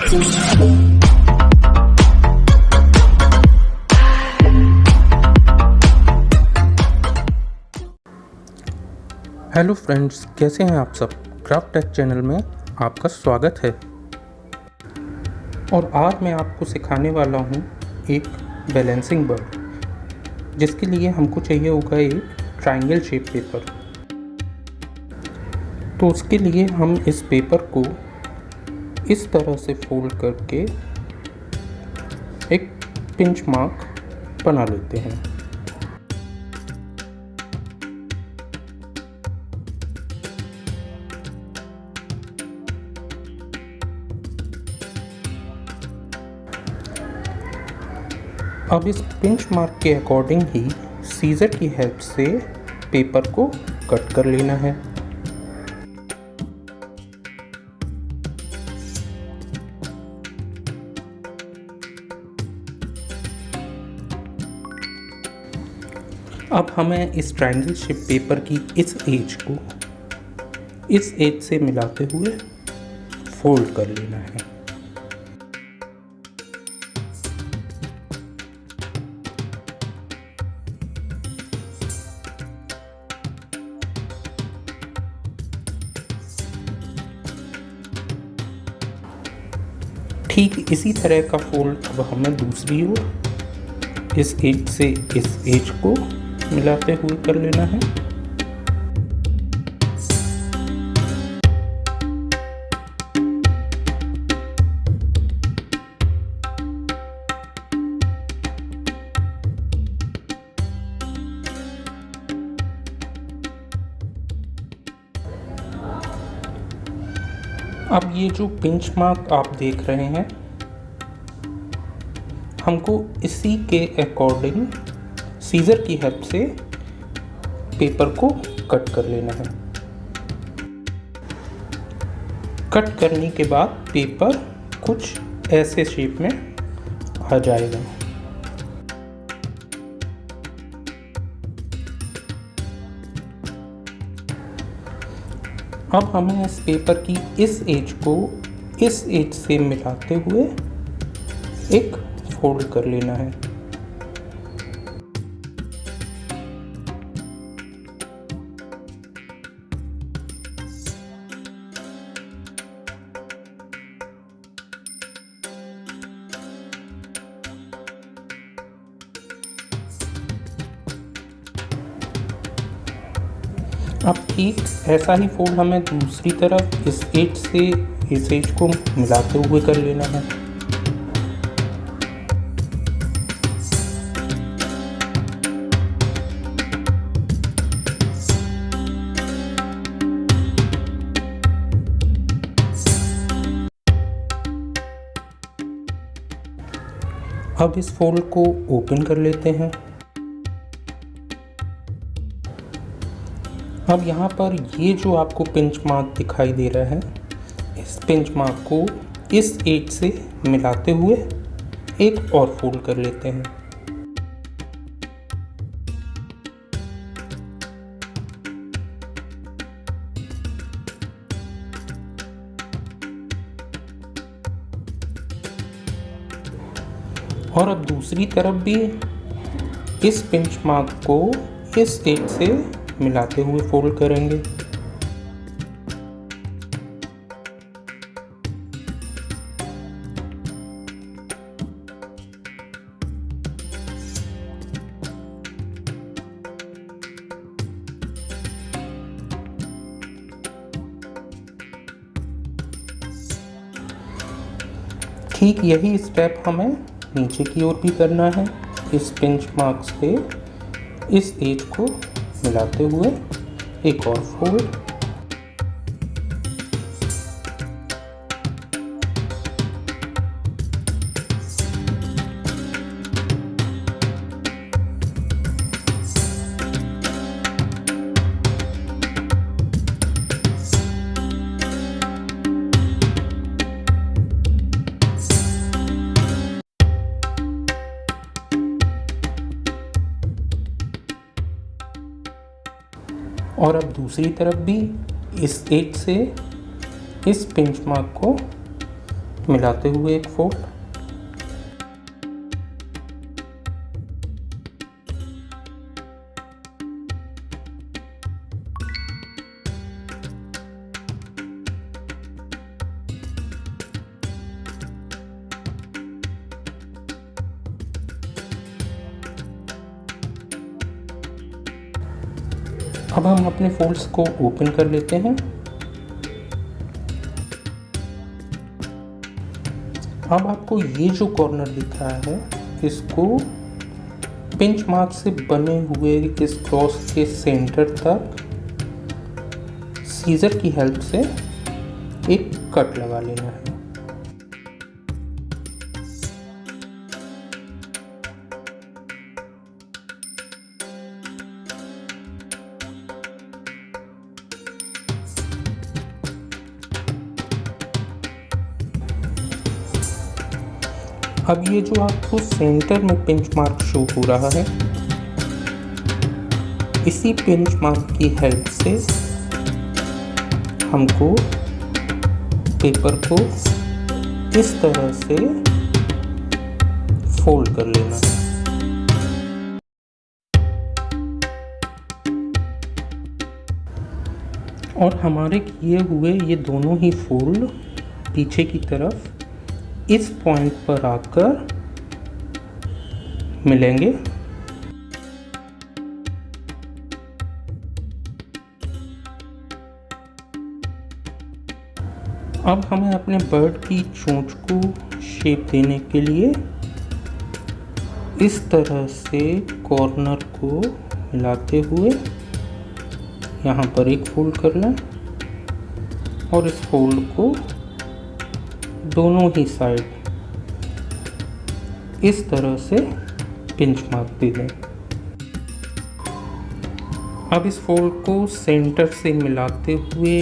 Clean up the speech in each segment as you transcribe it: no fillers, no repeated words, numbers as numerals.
Hello friends, कैसे हैं आप सब। क्राफ्ट टेक चैनल में आपका स्वागत है। और आज मैं आपको सिखाने वाला हूं एक बैलेंसिंग बर्ड, जिसके लिए हमको चाहिए होगा एक ट्रायंगल शेप पेपर। तो उसके लिए हम इस पेपर को इस तरह से फोल्ड करके एक पिंच मार्क बना लेते हैं। अब इस पिंच मार्क के अकॉर्डिंग ही सीजर की हेल्प से पेपर को कट कर लेना है। अब हमें इस ट्रायंगल शेप पेपर की इस एज को इस एज से मिलाते हुए फोल्ड कर लेना है। ठीक इसी तरह का फोल्ड अब हमें दूसरी ओर इस एज से इस एज को मिलाते हुए कर लेना है। अब ये जो पिंच मार्क आप देख रहे हैं, हमको इसी के अकॉर्डिंग सीजर की हेल्प से पेपर को कट कर लेना है। कट करने के बाद पेपर कुछ ऐसे शेप में आ जाएगा। अब हमें इस पेपर की इस एज को इस एज से मिलाते हुए एक फोल्ड कर लेना है। अब ठीक ऐसा ही फोल्ड हमें दूसरी तरफ इस एज से इस एज को मिलाते हुए कर लेना है। अब इस फोल्ड को ओपन कर लेते हैं। अब यहाँ पर ये जो आपको पिंच मार्क दिखाई दे रहा है, इस पिंच मार्क को इस एज से मिलाते हुए एक और फोल्ड कर लेते हैं। और अब दूसरी तरफ भी इस पिंच मार्क को इस एज से मिलाते हुए फोल्ड करेंगे। ठीक यही स्टेप हमें नीचे की ओर भी करना है। इस पिंच मार्क से इस एज को मिलाते हुए एक और फोल्ड। और अब दूसरी तरफ भी इस एज से इस पिंच मार्क को मिलाते हुए एक फोल्ड। अब हम अपने फोल्ड्स को ओपन कर लेते हैं। अब आपको ये जो कॉर्नर दिख रहा है, इसको पिंच मार्क से बने हुए इस क्रॉस के सेंटर तक सीजर की हेल्प से एक कट लगा लेना है। अब ये जो आपको सेंटर में पिंच मार्क शो हो रहा है, इसी पिंच मार्क की हेल्प से हमको पेपर को इस तरह से फोल्ड कर लेना है। और हमारे किए हुए ये दोनों ही फोल्ड पीछे की तरफ इस पॉइंट पर आकर मिलेंगे। अब हमें अपने बर्ड की चोंच को शेप देने के लिए इस तरह से कॉर्नर को मिलाते हुए यहाँ पर एक फोल्ड कर लें और इस फोल्ड को दोनों ही साइड इस तरह से पिंच मार्क दे दें। अब इस फोल्ड को सेंटर से मिलाते हुए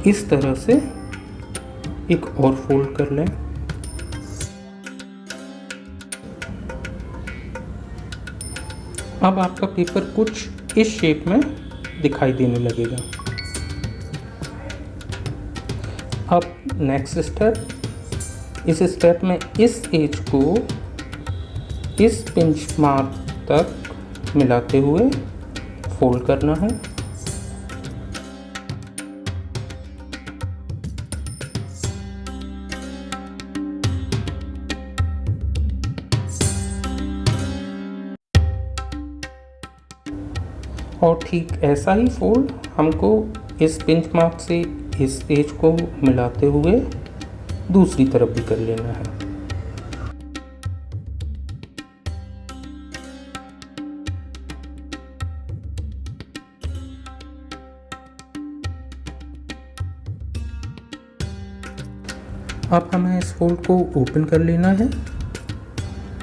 इस तरह से एक और फोल्ड कर लें। अब आपका पेपर कुछ इस शेप में दिखाई देने लगेगा। अब नेक्स्ट स्टेप, इस स्टेप में इस एज को इस पिंच मार्क तक मिलाते हुए फोल्ड करना है। और ठीक ऐसा ही फोल्ड हमको इस पिंच मार्क से इस एज को मिलाते हुए दूसरी तरफ भी कर लेना है। अब हमें इस फोल्ड को ओपन कर लेना है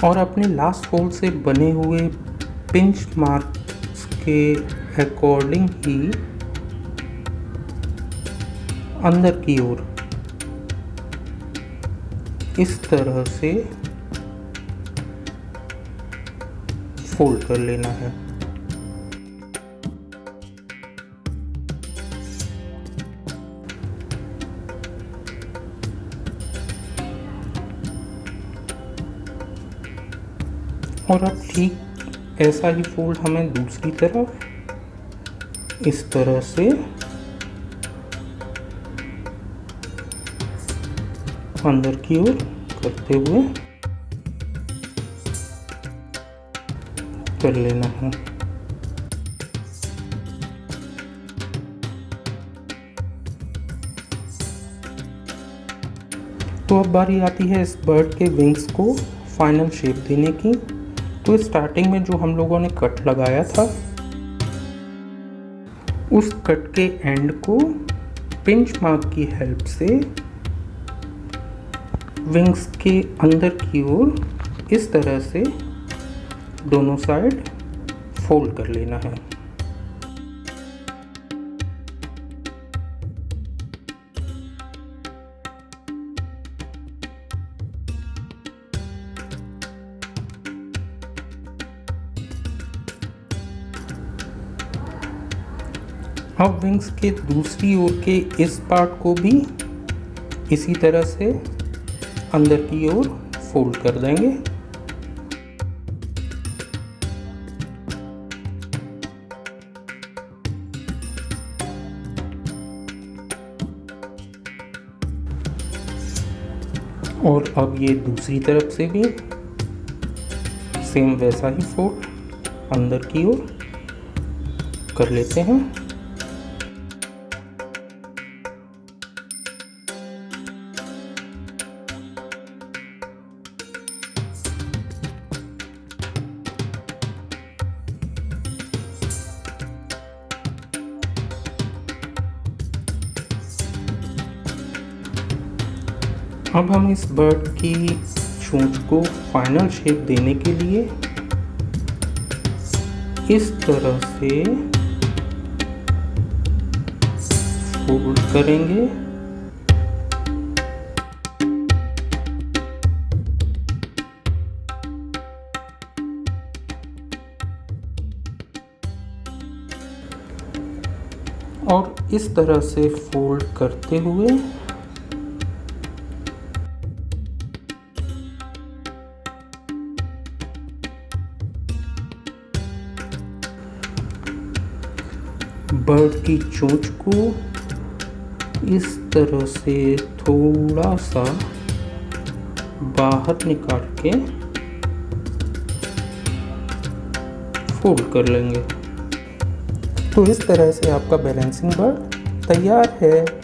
और अपने लास्ट फोल्ड से बने हुए पिंच मार्क के अकॉर्डिंग ही अंदर की ओर इस तरह से फोल्ड कर लेना है। और अब ठीक ऐसा ही फोल्ड हमें दूसरी तरफ इस तरह से अंदर की ओर करते हुए कर लेना है। तो अब बारी आती है इस बर्ड के विंग्स को फाइनल शेप देने की। तो स्टार्टिंग में जो हम लोगों ने कट लगाया था, उस कट के एंड को पिंच मार्क की हेल्प से विंग्स के अंदर की ओर इस तरह से दोनों साइड फोल्ड कर लेना है। अब विंग्स के दूसरी ओर के इस पार्ट को भी इसी तरह से अंदर की ओर फोल्ड कर देंगे। और अब ये दूसरी तरफ से भी सेम वैसा ही फोल्ड अंदर की ओर कर लेते हैं। अब हम इस बर्ड की चोंच को फाइनल शेप देने के लिए इस तरह से फोल्ड करेंगे। और इस तरह से फोल्ड करते हुए बर्ड की चोंच को इस तरह से थोड़ा सा बाहर निकाल के फोल्ड कर लेंगे। तो इस तरह से आपका बैलेंसिंग बर्ड तैयार है।